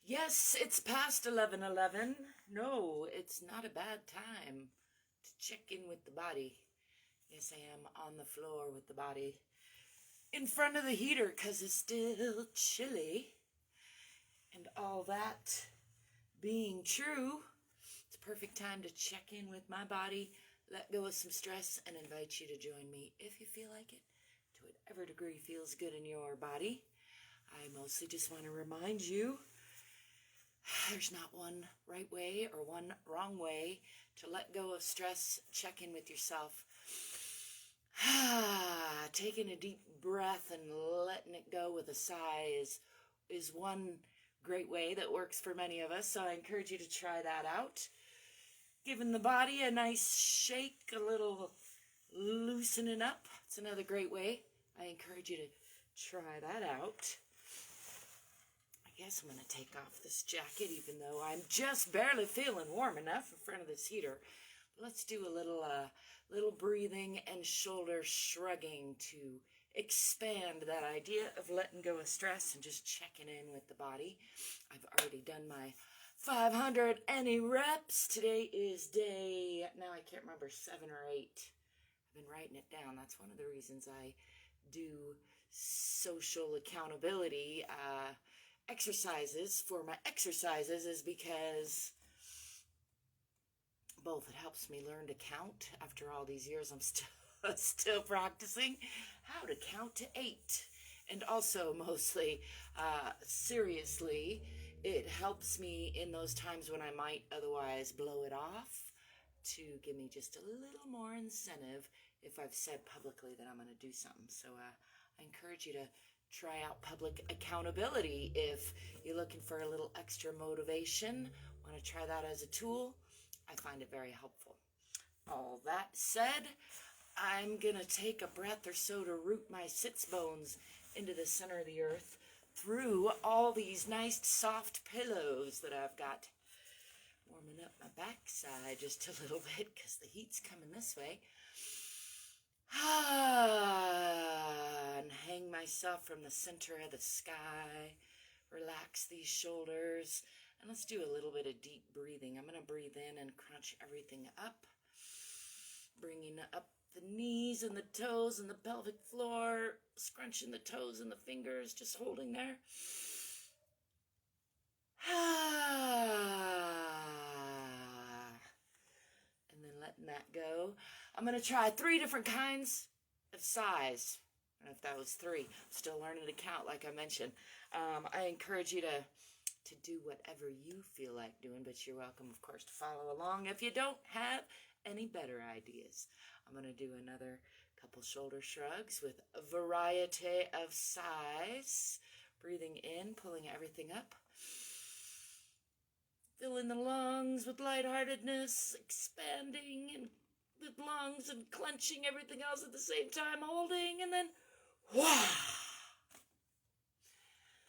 Yes, it's past 11:11. No, it's not a bad time to check in with the body. Yes, I am on the floor with the body in front of the heater because it's still chilly. And all that being true, it's a perfect time to check in with my body, let go of some stress, and invite you to join me if you feel like it, to whatever degree feels good in your body. I mostly just want to remind you there's not one right way or one wrong way to let go of stress. Check in with yourself. Taking a deep breath and letting it go with a sigh is one great way that works for many of us. So I encourage you to try that out. Giving the body a nice shake, a little loosening up. It's another great way. I encourage you to try that out. I guess I'm going to take off this jacket, even though I'm just barely feeling warm enough in front of this heater. Let's do a little breathing and shoulder shrugging to expand that idea of letting go of stress and just checking in with the body. I've already done my 500 any reps. Today is day, now I can't remember, 7 or 8. I've been writing it down. That's one of the reasons I do social accountability exercises for my exercises, is because both it helps me learn to count. After all these years, I'm still practicing how to count to 8, and also mostly seriously, it helps me in those times when I might otherwise blow it off, to give me just a little more incentive if I've said publicly that I'm going to do something. So I encourage you to try out public accountability if you're looking for a little extra motivation. Want to try that as a tool? I find it very helpful. All that said, I'm going to take a breath or so to root my sits bones into the center of the earth through all these nice soft pillows that I've got. Warming up my backside just a little bit because the heat's coming this way. And hang myself from the center of the sky. Relax these shoulders. And let's do a little bit of deep breathing. I'm going to breathe in and crunch everything up. Bringing up the knees and the toes and the pelvic floor. Scrunching the toes and the fingers. Just holding there. And then letting that go. I'm going to try 3 different kinds of sighs. I don't know if that was 3. I'm still learning to count, like I mentioned. I encourage you to do whatever you feel like doing, but you're welcome, of course, to follow along if you don't have any better ideas. I'm going to do another couple shoulder shrugs with a variety of sighs. Breathing in, pulling everything up. Filling the lungs with lightheartedness, expanding and the lungs and clenching everything else at the same time, holding, and then wah!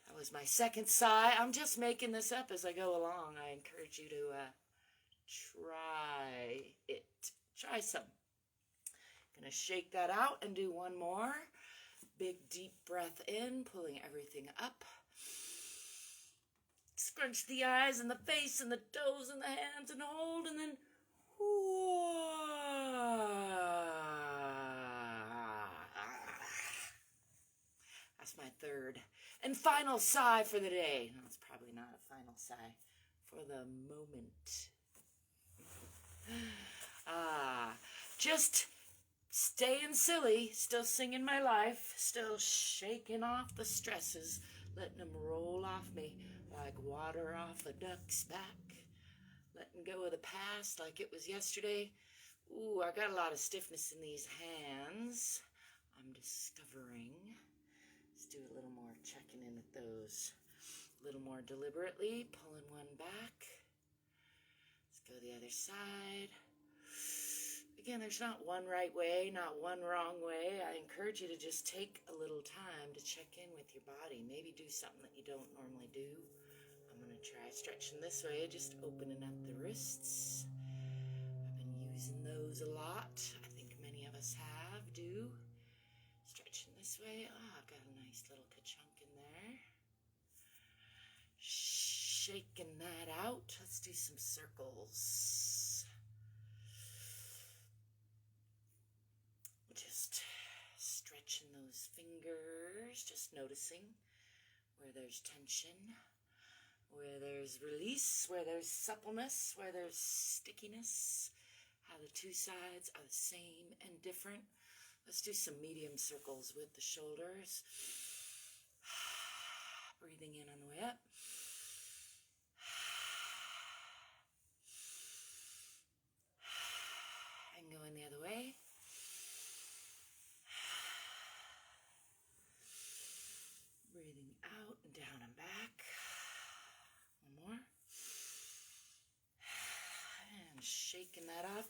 That was my second sigh. I'm just making this up as I go along. I encourage you to try it. Try some. Gonna shake that out and do one more. Big deep breath in, pulling everything up. Scrunch the eyes and the face and the toes and the hands and hold, and then that's my third and final sigh for the day. No, it's probably not a final sigh for the moment. Just staying silly, still singing my life, still shaking off the stresses, letting them roll off me like water off a duck's back. Letting go of the past like it was yesterday. Ooh, I got a lot of stiffness in these hands. I'm discovering. Let's do a little more checking in with those. A little more deliberately, pulling one back. Let's go the other side. Again, there's not one right way, not one wrong way. I encourage you to just take a little time to check in with your body. Maybe do something that you don't normally do. I'm going to try stretching this way, just opening up the wrists. I've been using those a lot. I think many of us do. Stretching this way. I've got a nice little ka-chunk in there. shaking that out. Let's do some circles. Just stretching those fingers, just noticing where there's tension, where there's release, where there's suppleness, where there's stickiness, how the two sides are the same and different. Let's do some medium circles with the shoulders. Breathing in on the way up. And going the other way. Breathing out and down and back. One more. And shaking that off.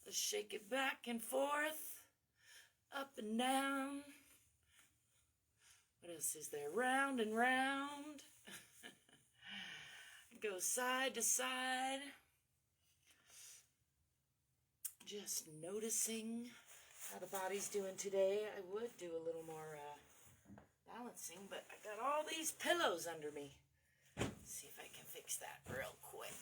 Let's shake it back and forth. Up and down. What else is there? Round and round. Go side to side. Just noticing how the body's doing today. I would do a little more balancing, but I got all these pillows under me. Let's see if I can fix that real quick.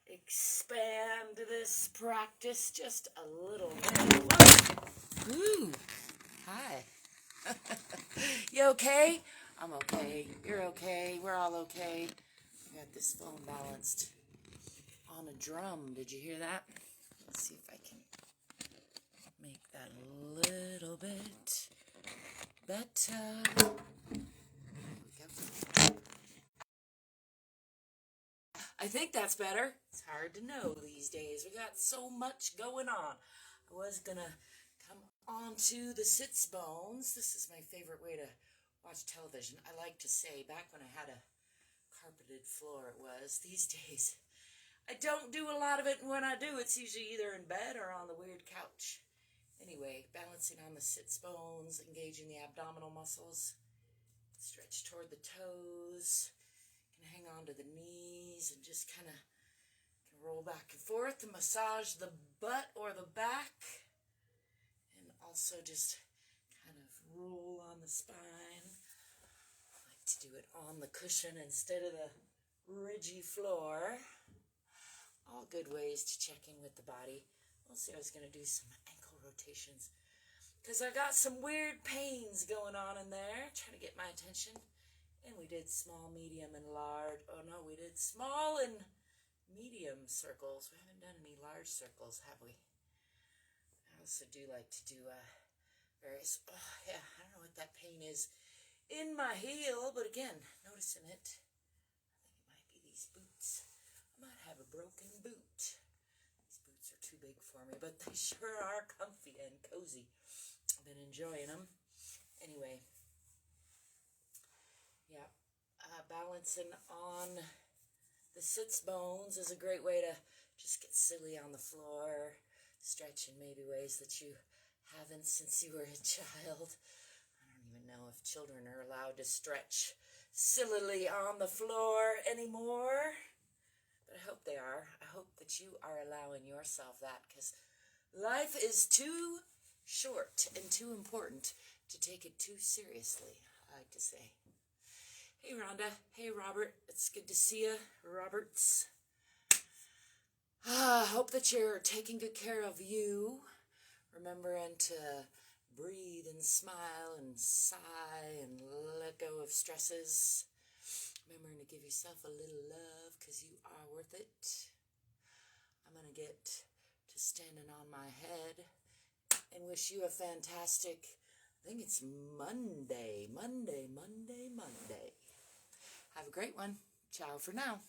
Expand this practice just a little bit. Whoa. Ooh. Hi. You okay? I'm okay. You're okay. We're all okay. I got this phone balanced on a drum. Did you hear that? Let's see if I can make that a little bit better. There we go. I think that's better. It's hard to know these days. We got so much going on. I was going to come onto the sits bones. This is my favorite way to watch television. I like to say, back when I had a carpeted floor it was. These days, I don't do a lot of it, and when I do, it's usually either in bed or on the weird couch. Anyway, balancing on the sits bones, engaging the abdominal muscles. Stretch toward the toes. Can hang on to the knees and just kind of roll back and forth to massage the butt or the back. And also just kind of roll on the spine. I like to do it on the cushion instead of the ridgy floor. All good ways to check in with the body. Also, I was going to do some ankle rotations because I got some weird pains going on in there, trying to get my attention. And we did small, medium, and large. Oh no, we did small and medium circles. We haven't done any large circles, have we? I also do like to do various, oh yeah, I don't know what that pain is in my heel, but again, noticing it. I think it might be these boots. I might have a broken boot. These boots are too big for me, but they sure are comfy and cozy. I've been enjoying them. Anyway, yeah, balancing on the sits bones is a great way to just get silly on the floor, stretch in maybe ways that you haven't since you were a child. I don't even know if children are allowed to stretch sillily on the floor anymore. But I hope they are. I hope that you are allowing yourself that, because life is too short and too important to take it too seriously, I like to say. Hey, Rhonda. Hey, Robert. It's good to see you, Roberts. Hope that you're taking good care of you. Remembering to breathe and smile and sigh and let go of stresses. Remembering to give yourself a little love because you are worth it. I'm going to get to standing on my head and wish you a fantastic, I think it's Monday. Have a great one. Ciao for now.